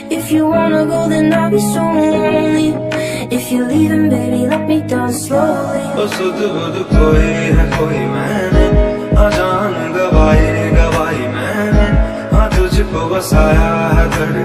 If you wanna go, then I'll be so lonely. If you're leaving, baby, let me down slowly. ओ सुध बुध कोई है कोई मैंने, जान गवाई गवाई मैंने, तुझको बसाया है धड़कन